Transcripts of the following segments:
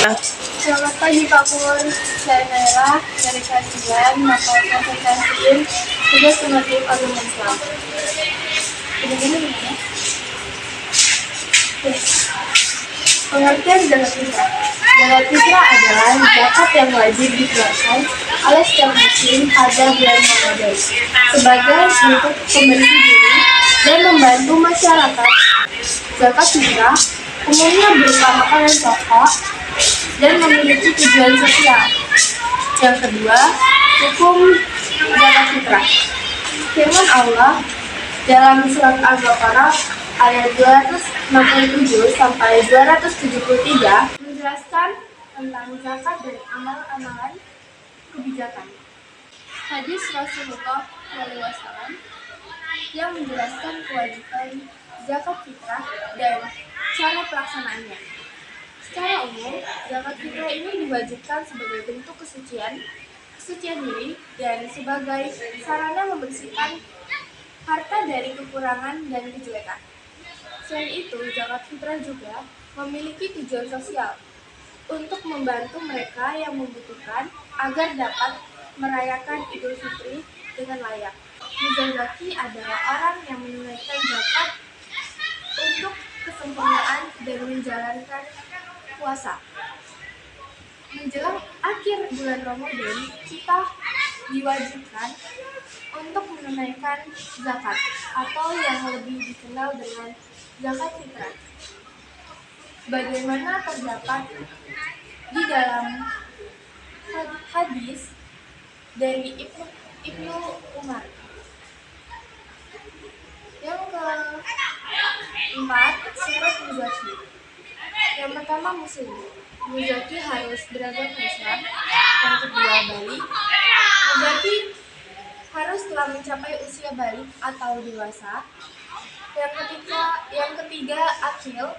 Selamat pagi Pak Pur, saya Naila dari kelas 9, maka konsentrasiin tugas normatif agama Islam. Begini ya. Pengertian zakat fitrah. Zakat fitrah adalah zakat yang wajib dikeluarkan oleh setiap muslim pada bulan Ramadan sebagai bentuk pembersih diri dan membantu masyarakat. Zakat fitrah umumnya berupa makanan pokok dan memiliki tujuan sosial. Yang kedua, hukum zakat fitrah. Firman Allah dalam surat Al-Baqarah ayat 267 sampai 273 menjelaskan tentang zakat dan amalan-amalan kebijakan. Hadis Rasulullah SAW yang menjelaskan kewajiban zakat fitrah dan cara pelaksanaannya. Secara umum, zakat fitrah ini diwajibkan sebagai bentuk kesucian diri dan sebagai sarana membersihkan harta dari kekurangan dan kejelekan. Selain itu, zakat fitrah juga memiliki tujuan sosial untuk membantu mereka yang membutuhkan agar dapat merayakan Idul Fitri dengan layak. Muzaki adalah orang yang menunaikan zakat untuk kesempurnaan dan menjalankan puasa. Menjelang akhir bulan Ramadan, kita diwajibkan untuk menunaikan zakat atau yang lebih dikenal dengan zakat fitrah. Bagaimana terdapat di dalam hadis dari Ibnu Umar. Yang keempat, syarat muzaki. Yang pertama, muslim. Muzaki harus beragama Islam. Yang kedua, balik. Muzaki harus telah mencapai usia balik atau dewasa. Yang ketiga, akil.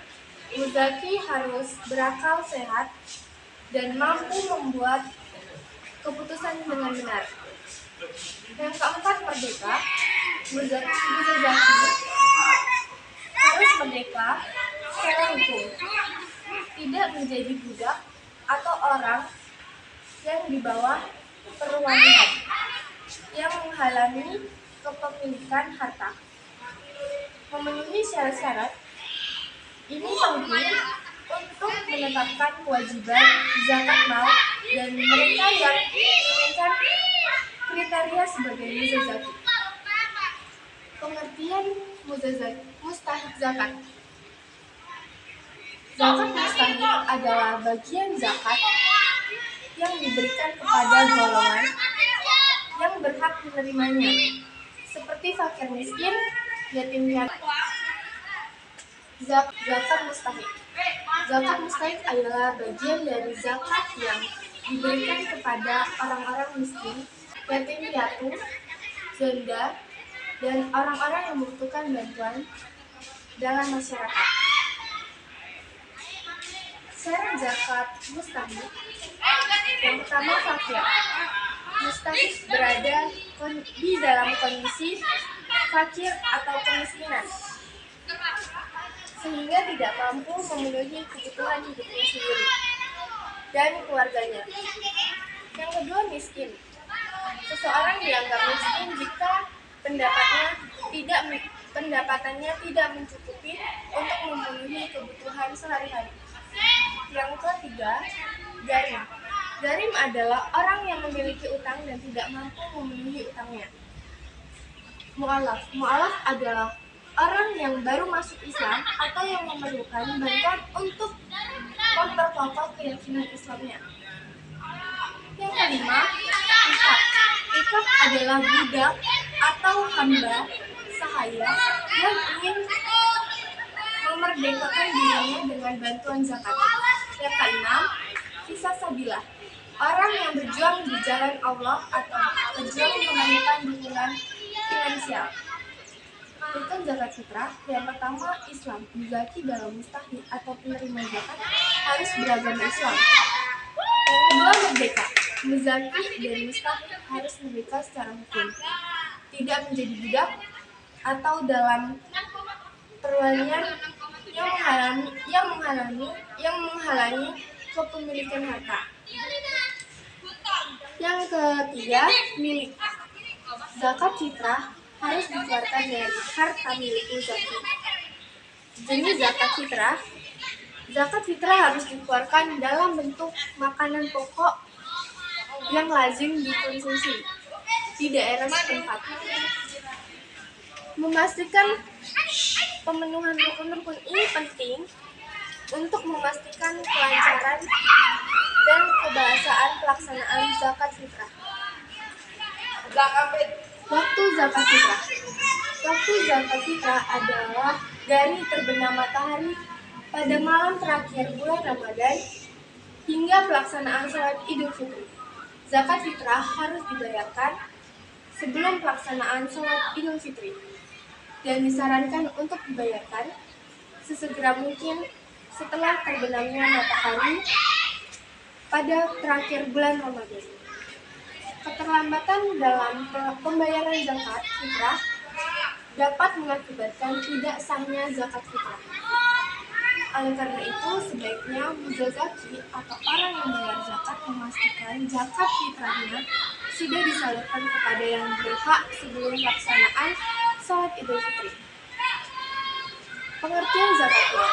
Muzaki harus berakal sehat dan mampu membuat keputusan dengan benar. Yang keempat, merdeka. Muzaki harus merdeka secara hukum, tidak menjadi budak atau orang yang di bawah perwalian yang menghalangi kepemilikan harta. Memenuhi syarat-syarat ini penting untuk menetapkan kewajiban zakat mal dan mereka yang menginginkan kriteria sebagai muzaki. Pengertian mustahik zakat. Zakat mustahik adalah bagian zakat yang diberikan kepada golongan yang berhak menerimanya, seperti fakir miskin, yatim piatu. Zakat mustahik. Zakat mustahik adalah bagian dari zakat yang diberikan kepada orang-orang miskin, yatim piatu, janda, dan orang-orang yang membutuhkan bantuan dalam masyarakat. Syarat zakat mustahik. Yang pertama, fakir. Mustahik berada di dalam kondisi fakir atau kemiskinan, sehingga tidak mampu memenuhi kebutuhan hidupnya sendiri dan keluarganya. Yang kedua, miskin. Seseorang dianggap miskin jika pendapatannya tidak mencukupi untuk memenuhi kebutuhan sehari-hari. Yang ketiga, garim. Garim adalah orang yang memiliki utang dan tidak mampu memenuhi utangnya. Mu'alaf. Mu'alaf adalah orang yang baru masuk Islam atau yang memerlukan bantuan untuk memperkokoh keyakinan Islamnya. Yang kelima, ikat. Ikat adalah budak atau hamba sahaya yang ingin memerdekakan dirinya dengan bantuan zakat. Yang keenam, fisabilillah. Orang yang berjuang di jalan Allah atau berjuang menemukan dukungan finansial. Rukun zakat fitrah. Yang pertama, Islam. Muzaki dalam mustahik atau penerima zakat harus beragama Islam. Yang kedua, merdeka. Muzaki dan mustahik harus merdeka secara hukum, tidak menjadi budak atau dalam perwalian yang menghalangi kepemilikan harta. Yang ketiga, milik. Zakat fitrah harus dikeluarkan dari harta milik muzaki. Jenis zakat fitrah harus dikeluarkan dalam bentuk makanan pokok yang lazim dikonsumsi di daerah setempat. Memastikan pemenuhan rukun-rukun ini penting untuk memastikan kelancaran dan kebahasaan pelaksanaan zakat fitrah. Waktu zakat fitrah. Waktu zakat fitrah adalah dari terbenam matahari pada malam terakhir bulan Ramadan hingga pelaksanaan sholat Idul Fitri. Zakat fitrah harus dibayarkan sebelum pelaksanaan sholat Idul Fitri dan disarankan untuk dibayarkan sesegera mungkin setelah terbenamnya matahari pada terakhir bulan Ramadan. Keterlambatan dalam pembayaran zakat fitrah dapat mengakibatkan tidak sahnya zakat fitrah. Oleh karena itu, sebaiknya muzaki atau orang yang membayar zakat memastikan zakat fitrahnya sudah disalurkan kepada yang berhak sebelum pelaksanaan sholat Idul Fitri. Pengertian zakat mal.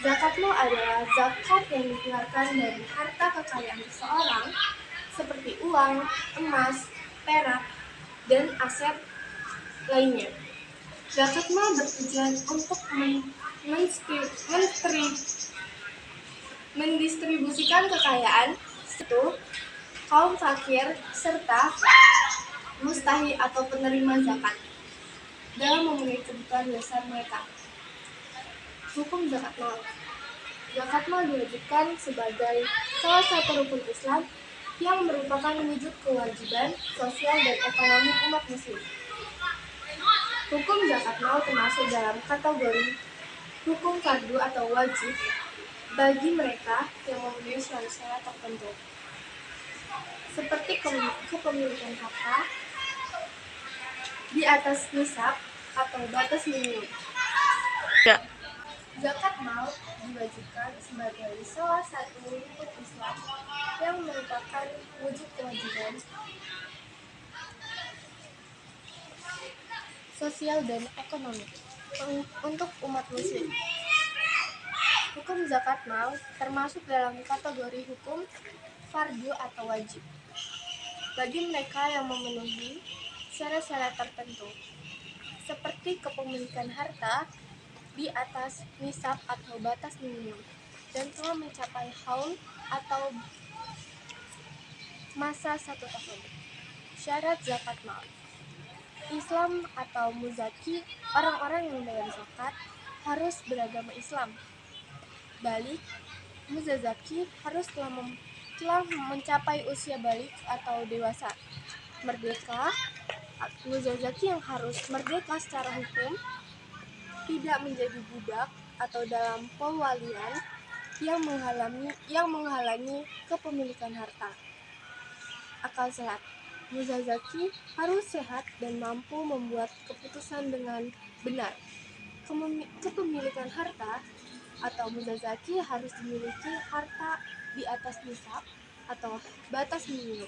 Zakat mal adalah zakat yang dikeluarkan dari harta kekayaan seseorang seperti uang, emas, perak, dan aset lainnya. Zakat mal bertujuan untuk mendistribusikan kekayaan itu kaum fakir serta mustahi atau penerima zakat dalam memenuhi kebutuhan dasar mereka. Hukum zakat mal. Zakat mal diwajibkan sebagai salah satu rukun Islam yang merupakan wujud kewajiban sosial dan ekonomi umat muslim. Hukum zakat mal termasuk dalam kategori hukum fardu atau wajib bagi mereka yang memenuhi syarat-syarat tertentu, seperti kepemilikan harta di atas nisab atau batas minimum. Zakat mal diwajibkan sebagai salah satu rukun Islam yang merupakan wujud kewajiban sosial dan ekonomi untuk umat muslim. Hukum zakat mal termasuk dalam kategori hukum fardu atau wajib bagi mereka yang memenuhi syarat-syarat tertentu, seperti kepemilikan harta di atas nisab atau batas minimum dan telah mencapai haul atau masa 1 tahun. Syarat zakat mal. Islam atau muzaki, orang-orang yang membayar zakat harus beragama Islam. Balik, muzaki harus telah mencapai usia balik atau dewasa. Merdeka, muzaki yang harus merdeka secara hukum, tidak menjadi budak atau dalam pewalian yang menghalangi kepemilikan harta. Akal sehat. Muzaki harus sehat dan mampu membuat keputusan dengan benar. Kepemilikan harta atau muzaki harus dimiliki harta di atas nisab atau batas minimum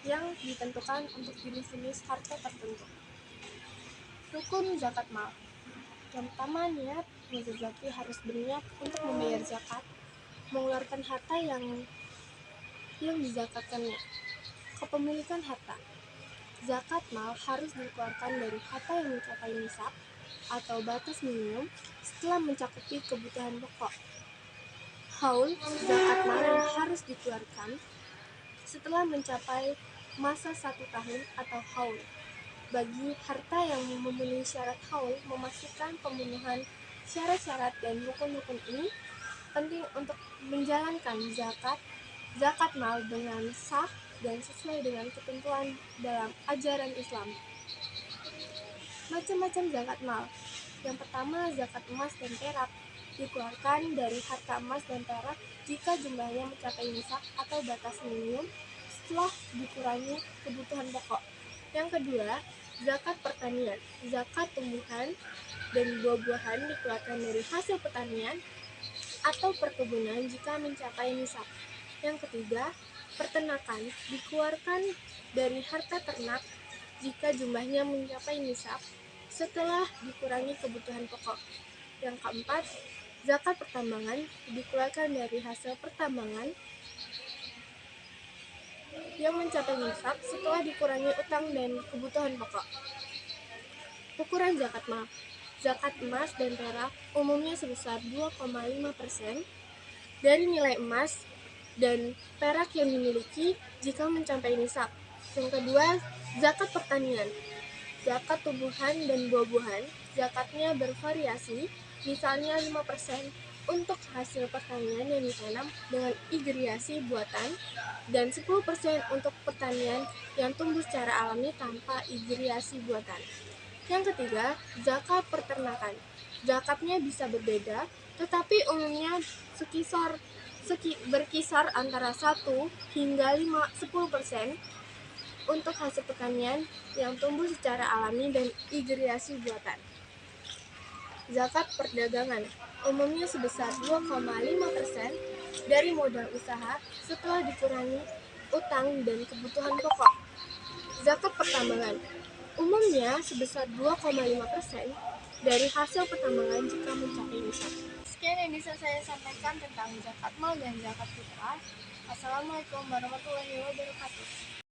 yang ditentukan untuk jenis-jenis harta tertentu. Rukun zakat mal. Yang pertama, niat. Muzaki harus berniat untuk membayar zakat, mengeluarkan harta yang dizakatkannya. Kepemilikan harta. Zakat mal harus dikeluarkan dari harta yang mencapai nisab atau batas minimum setelah mencakupi kebutuhan pokok. Haul, zakat mal yang harus dikeluarkan setelah mencapai masa 1 tahun atau haul. Bagi harta yang memenuhi syarat haul, memastikan pemenuhan syarat-syarat dan rukun-rukun ini penting untuk menjalankan zakat mal dengan sah dan sesuai dengan ketentuan dalam ajaran Islam. Macam-macam zakat mal. Yang pertama, zakat emas dan perak dikeluarkan dari harta emas dan perak jika jumlahnya mencapai nisab atau batas minimum setelah dikurangi kebutuhan pokok. Yang kedua, zakat pertanian. Zakat tumbuhan dan buah-buahan dikeluarkan dari hasil pertanian atau perkebunan jika mencapai nisab. Yang ketiga, peternakan dikeluarkan dari harta ternak jika jumlahnya mencapai nisab setelah dikurangi kebutuhan pokok. Yang keempat, zakat pertambangan dikeluarkan dari hasil pertambangan yang mencapai nisab setelah dikurangi utang dan kebutuhan pokok. Ukuran zakat emas dan perak umumnya sebesar 2,5% dari nilai emas dan perak yang dimiliki jika mencapai nisab. Yang kedua, zakat pertanian. Zakat tumbuhan dan buah-buahan, zakatnya bervariasi, misalnya 5% untuk hasil pertanian yang ditanam dengan irigasi buatan dan 10% untuk pertanian yang tumbuh secara alami tanpa irigasi buatan. Yang ketiga, zakat peternakan. Zakatnya bisa berbeda, tetapi umumnya berkisar antara 1 hingga 10% untuk hasil pertanian yang tumbuh secara alami dan irigasi buatan. Zakat perdagangan umumnya sebesar 2,5% dari modal usaha setelah dikurangi utang dan kebutuhan pokok. Zakat pertambangan umumnya sebesar 2,5% dari hasil pertambangan jika mencapai nisab. Sekian yang bisa saya sampaikan tentang zakat mal dan zakat fitrah. Assalamualaikum warahmatullahi wabarakatuh.